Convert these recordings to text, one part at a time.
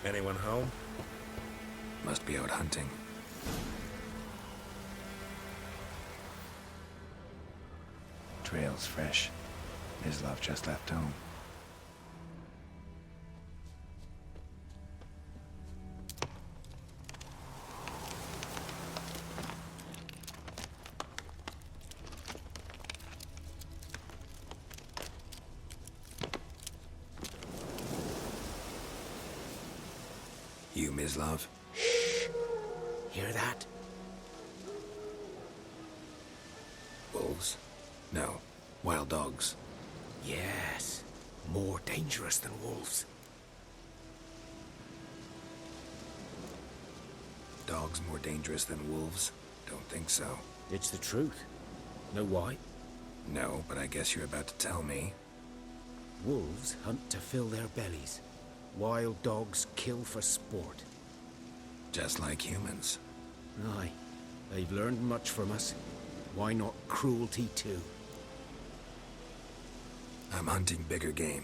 Anyone home? Must be out hunting. Trail's fresh. Mislav just left home. You, Mislav? Shh! Hear that? Wolves? No. Wild dogs. Yes. More dangerous than wolves. Dogs more dangerous than wolves? Don't think so. It's the truth. Know why? No, but I guess you're about to tell me. Wolves hunt to fill their bellies. Wild dogs kill for sport. Just like humans. Aye. They've learned much from us. Why not cruelty too? I'm hunting bigger game.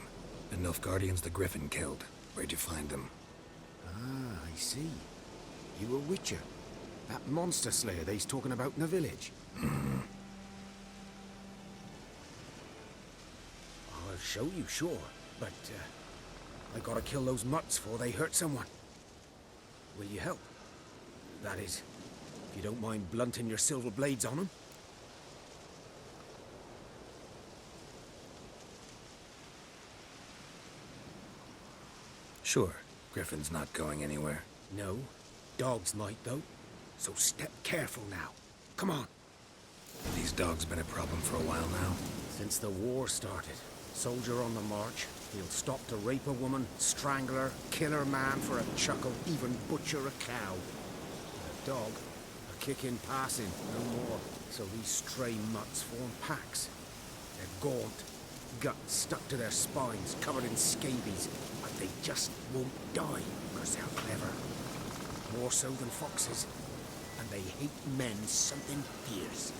The Nilfgaardians the Griffin killed. Where'd you find them? Ah, I see. You a witcher. That monster slayer they's talking about in the village. Mm-hmm. I'll show you, sure. But, I gotta kill those mutts before they hurt someone. Will you help? That is, if you don't mind blunting your silver blades on them. Sure. Griffin's not going anywhere. No. Dogs might, though. So step careful now. Come on. These dogs been a problem for a while now. Since the war started. Soldier on the march. He'll stop to rape a woman, strangle her, kill her man for a chuckle, even butcher a cow. A dog, a kick in passing, no more. So these stray mutts form packs. They're gaunt, guts stuck to their spines, covered in scabies, but they just won't die, because they're clever. More so than foxes. And they hate men something fierce.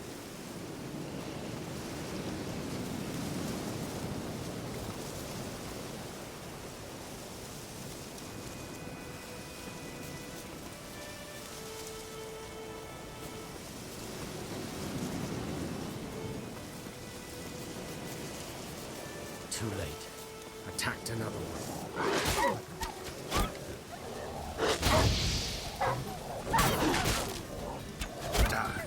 Too late. Attacked another one. Die.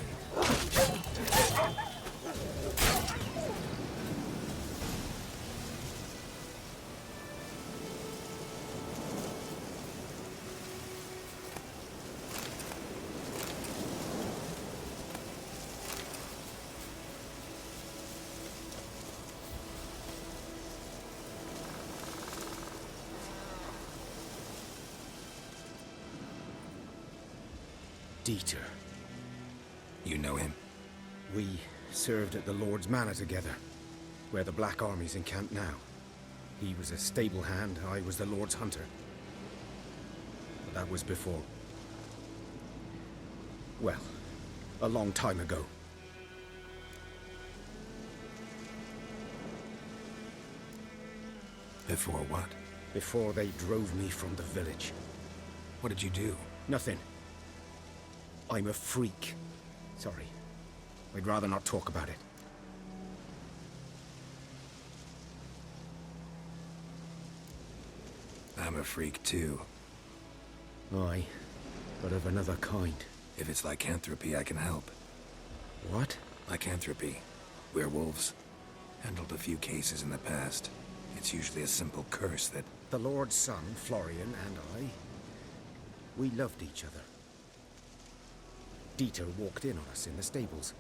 Dieter. You know him? We served at the Lord's Manor together, where the Black Army's encamped now. He was a stable hand, I was the Lord's hunter. But that was before... well, a long time ago. Before what? Before they drove me from the village. What did you do? Nothing. I'm a freak. Sorry. I'd rather not talk about it. I'm a freak too. Aye, but of another kind. If it's lycanthropy, I can help. What? Lycanthropy. Werewolves. Handled a few cases in the past. It's usually a simple curse that... The Lord's son, Florian, and I... we loved each other. Dieter walked in on us in the stables.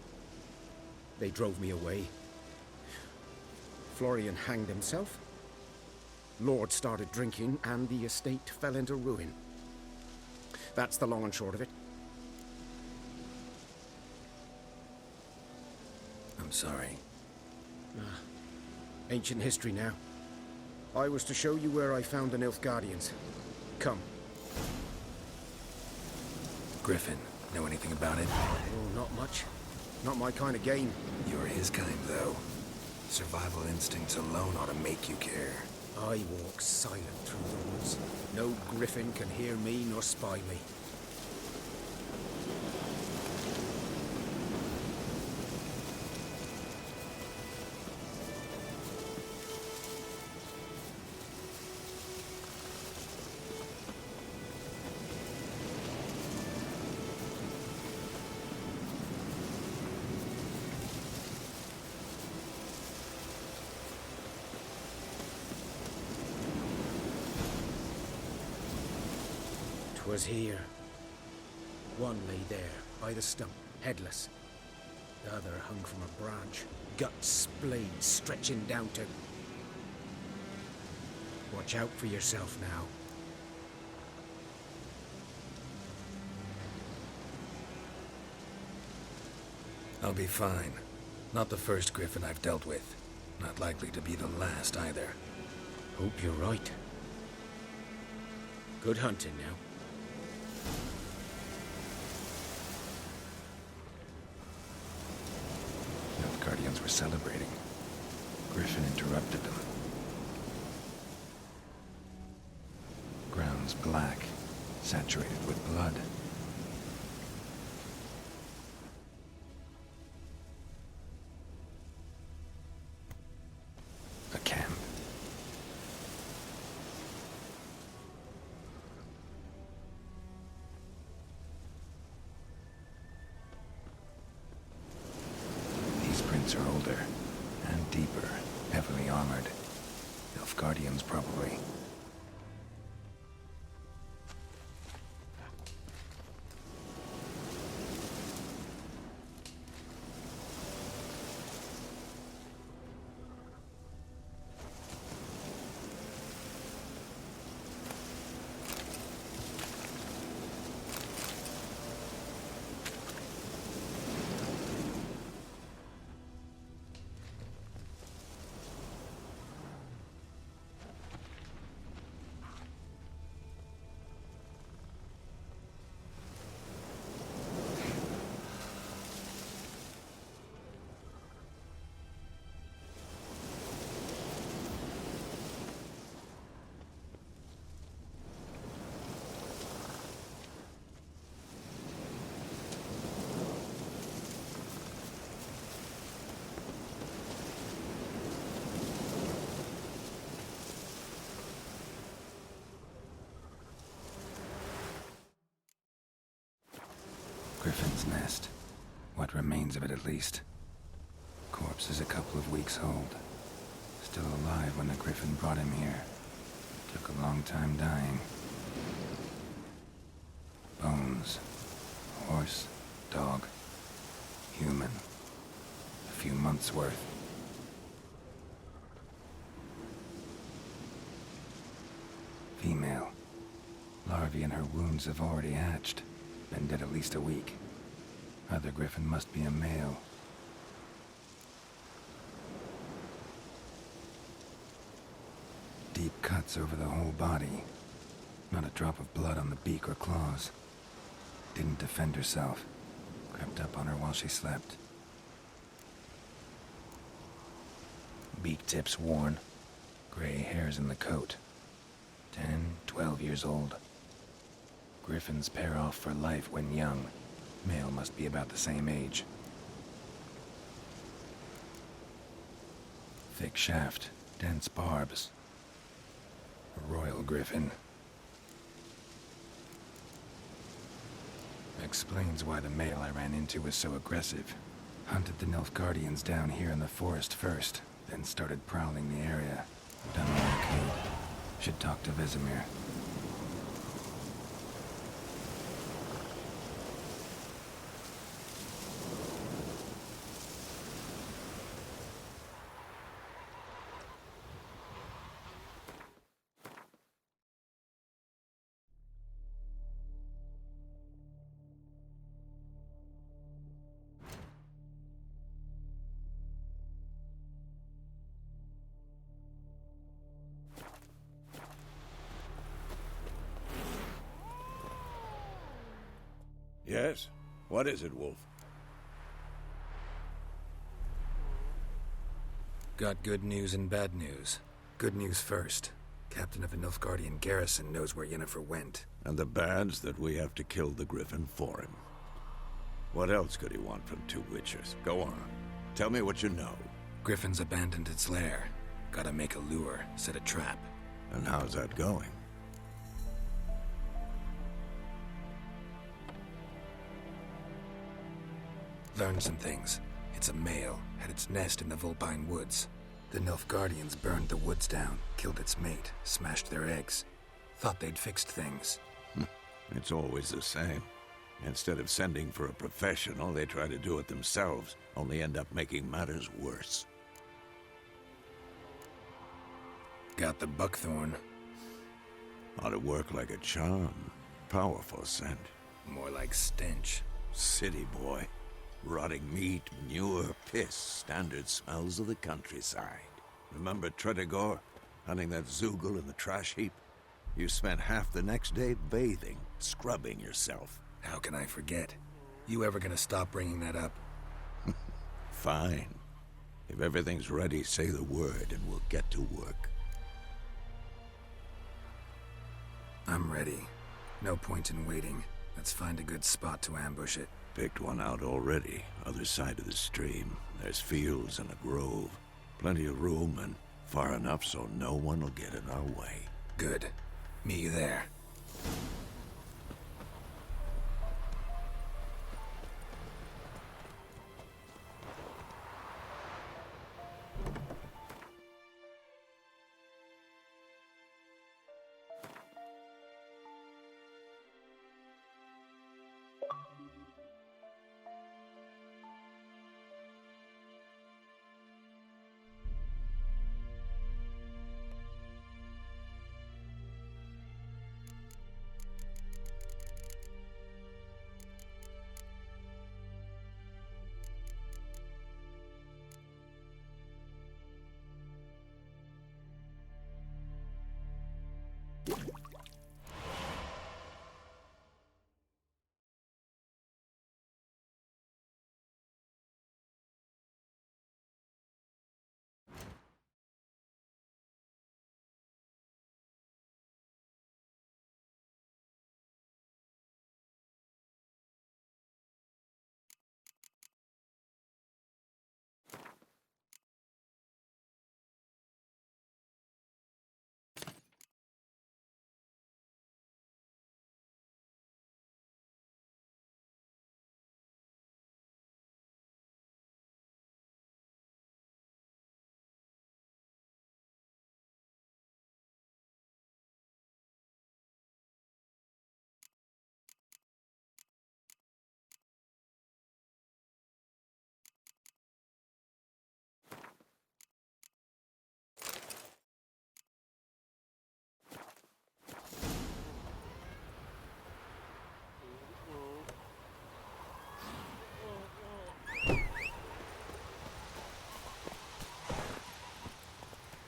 They drove me away. Florian hanged himself. Lord started drinking, and the estate fell into ruin. That's the long and short of it. I'm sorry. Ancient history now. I was to show you where I found the Nilfgaardians. Come. Griffin. Know anything about it? Oh, not much. Not my kind of game. You're his kind, though. Survival instincts alone ought to make you care. I walk silent through the woods. No griffin can hear me nor spy me. 'Twas here. One lay there, by the stump, headless. The other hung from a branch, guts splayed, stretching down to... Watch out for yourself now. I'll be fine. Not the first griffin I've dealt with. Not likely to be the last either. Hope you're right. Good hunting now. The Guardians were celebrating. Griffin interrupted them. Ground's black, saturated with blood. A camp. These prints are older and deeper, heavily armored. Elf Guardians, probably. Griffin's nest. What remains of it, at least. Corpse is a couple of weeks old. Still alive when the griffin brought him here. Took a long time dying. Bones. Horse. Dog. Human. A few months' worth. Female. Larvae in her wounds have already hatched. Been dead at least a week. Other griffin must be a male. Deep cuts over the whole body. Not a drop of blood on the beak or claws. Didn't defend herself. Crept up on her while she slept. Beak tips worn. Gray hairs in the coat. 10, 12 years old. Griffins pair off for life when young. Male must be about the same age. Thick shaft, dense barbs. A royal griffin. Explains why the male I ran into was so aggressive. Hunted the Nilfgaardians down here in the forest first, then started prowling the area. Done what I could. Should talk to Vesemir. Yes? What is it, Wolf? Got good news and bad news. Good news first. Captain of the Nilfgaardian garrison knows where Yennefer went. And the bad's that we have to kill the Griffin for him. What else could he want from two witchers? Go on. Tell me what you know. Griffin's abandoned its lair. Gotta make a lure, set a trap. And how's that going? Learned some things. It's a male, had its nest in the Vulpine Woods. The Nilfgaardians burned the woods down, killed its mate, smashed their eggs. Thought they'd fixed things. It's always the same. Instead of sending for a professional, they try to do it themselves, only end up making matters worse. Got the buckthorn. Ought to work like a charm. Powerful scent. More like stench. City boy. Rotting meat, manure, piss, standard smells of the countryside. Remember Tretogor? Hunting that Zoogle in the trash heap? You spent half the next day bathing, scrubbing yourself. How can I forget? You ever gonna stop bringing that up? Fine. If everything's ready, say the word and we'll get to work. I'm ready. No point in waiting. Let's find a good spot to ambush it. Picked one out already. Other side of the stream. There's fields and a grove. Plenty of room and far enough so no one will get in our way. Good. Meet you there.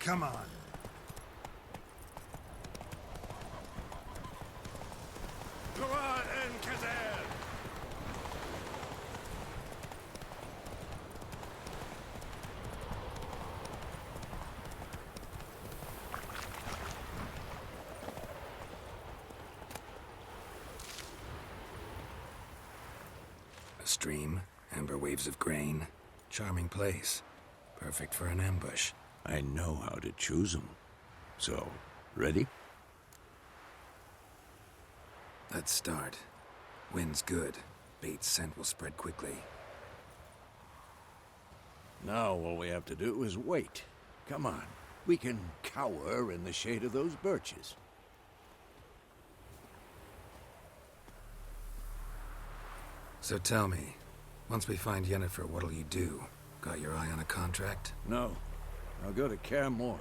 Come on. Yrden and Quen! A stream, amber waves of grain. Charming place. Perfect for an ambush. I know how to choose them. So, ready? Let's start. Wind's good. Bait's scent will spread quickly. Now all we have to do is wait. Come on. We can cower in the shade of those birches. So tell me, once we find Yennefer, what'll you do? Got your eye on a contract? No. I'll go to Kaer Morhen.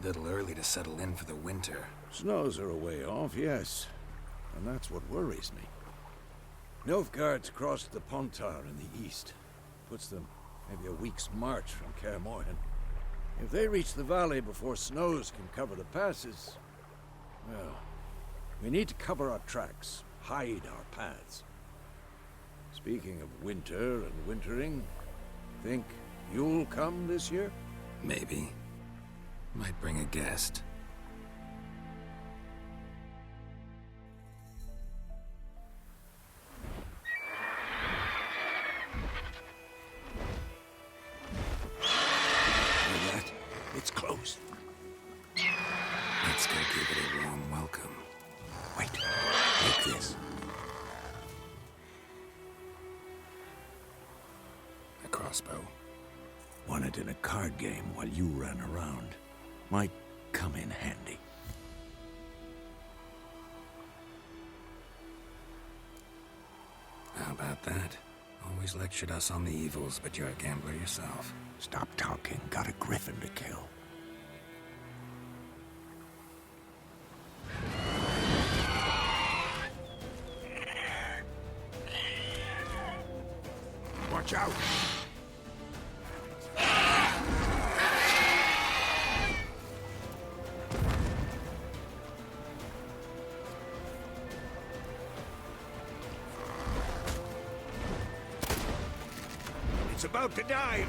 Little early to settle in for the winter. Snows are a way off, yes. And that's what worries me. Nilfgaard's crossed the Pontar in the east. Puts them maybe a week's march from Kaer Morhen. If they reach the valley before snows can cover the passes, well, we need to cover our tracks, hide our paths. Speaking of winter and wintering, think you'll come this year? Maybe. Might bring a guest. Hear that? It's close. Let's go give it a warm welcome. Wait, take this. A crossbow. Won it in a card game while you ran around. Might come in handy. How about that? Always lectured us on the evils, but you're a gambler yourself. Stop talking. Got a griffin to kill. Watch out! It's about to dive!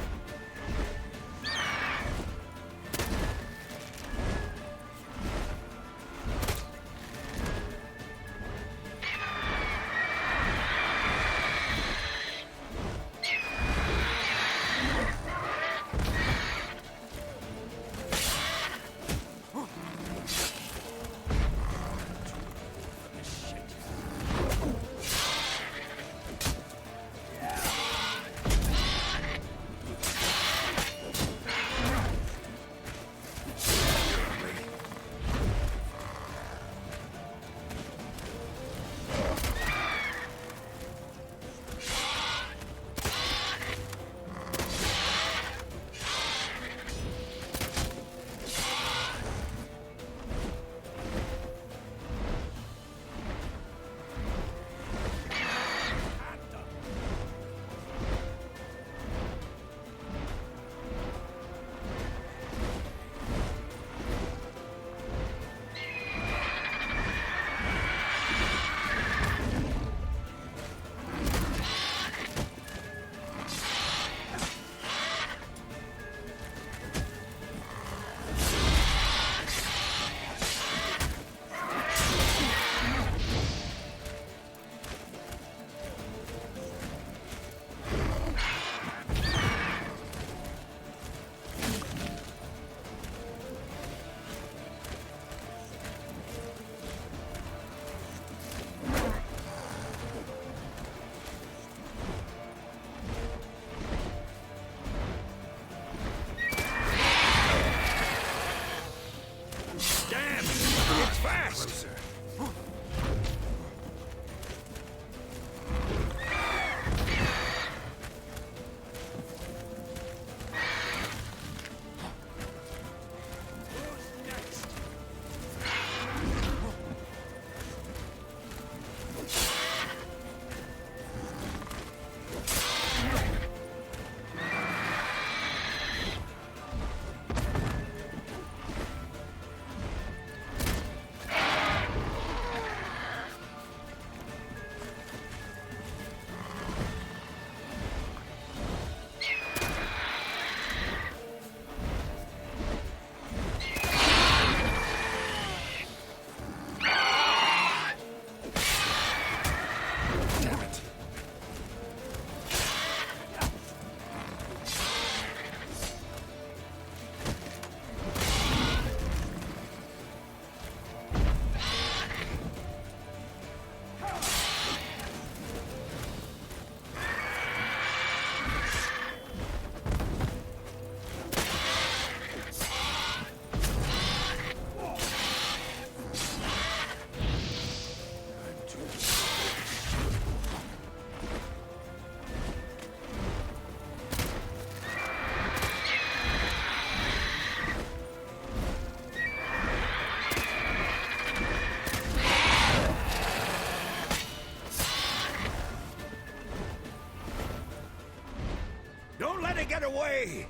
Get away!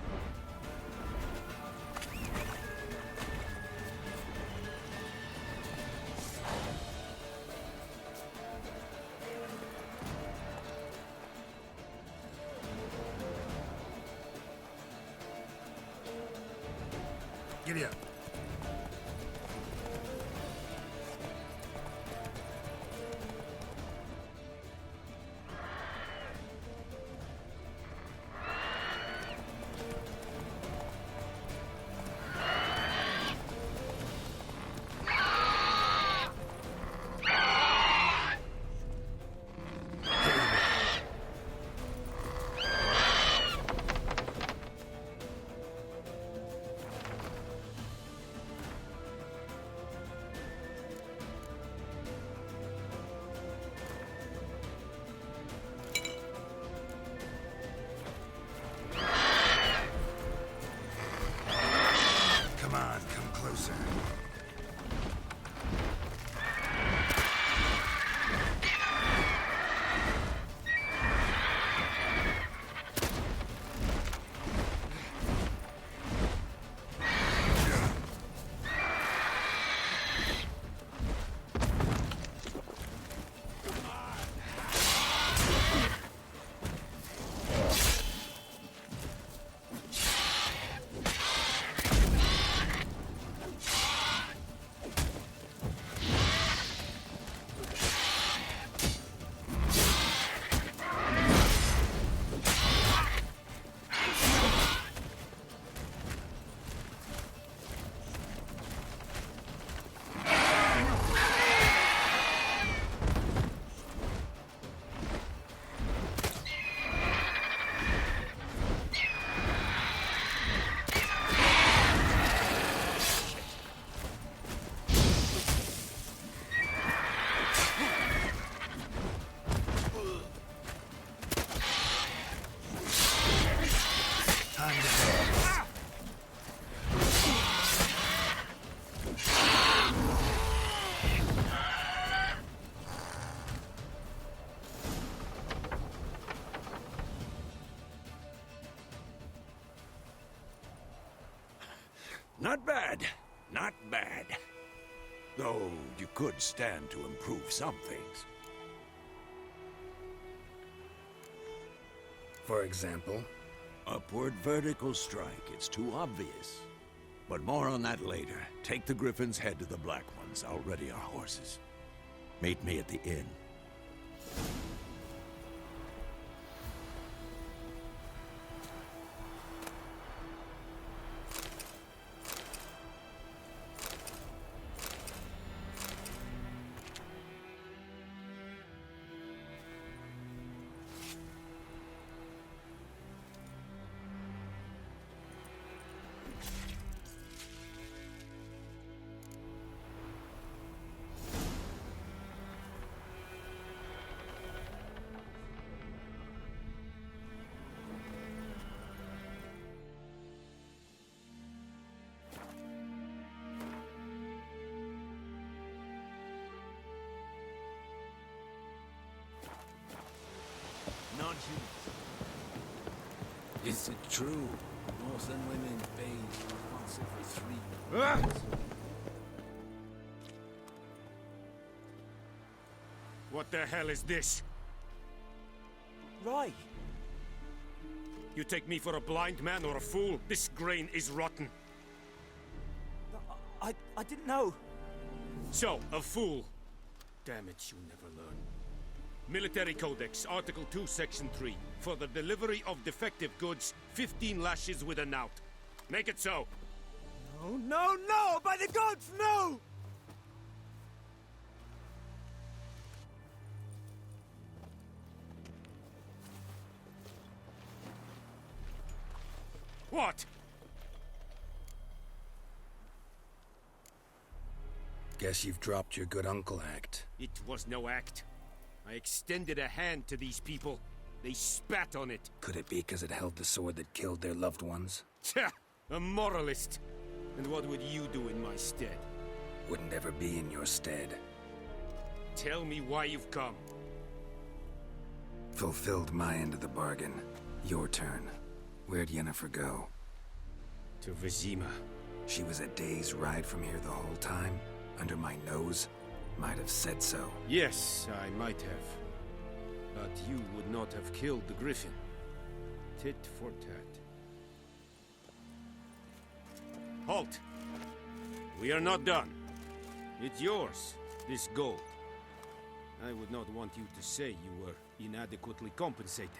Giddy up. Not bad. Not bad. Though you could stand to improve some things. For example? Upward vertical strike. It's too obvious. But more on that later. Take the Griffin's head to the Black Ones. I'll ready our horses. Meet me at the inn. Is it true? Northern women bathe once every 3 months. What the hell is this? Right. You take me for a blind man or a fool? This grain is rotten. I didn't know. So, a fool. Damn it, you never learn. Military Codex, Article 2, Section 3. For the delivery of defective goods, 15 lashes with a knout. Make it so. No, no, no! By the gods, no! What? Guess you've dropped your good uncle act. It was no act. I extended a hand to these people. They spat on it. Could it be because it held the sword that killed their loved ones? Tja! A moralist. And what would you do in my stead? Wouldn't ever be in your stead. Tell me why you've come. Fulfilled my end of the bargain. Your turn. Where'd Yennefer go? To Vizima. She was a day's ride from here the whole time? Under my nose? Might have said so. Yes, I might have. But you would not have killed the Griffin. Tit for tat. Halt! We are not done. It's yours, this gold. I would not want you to say you were inadequately compensated.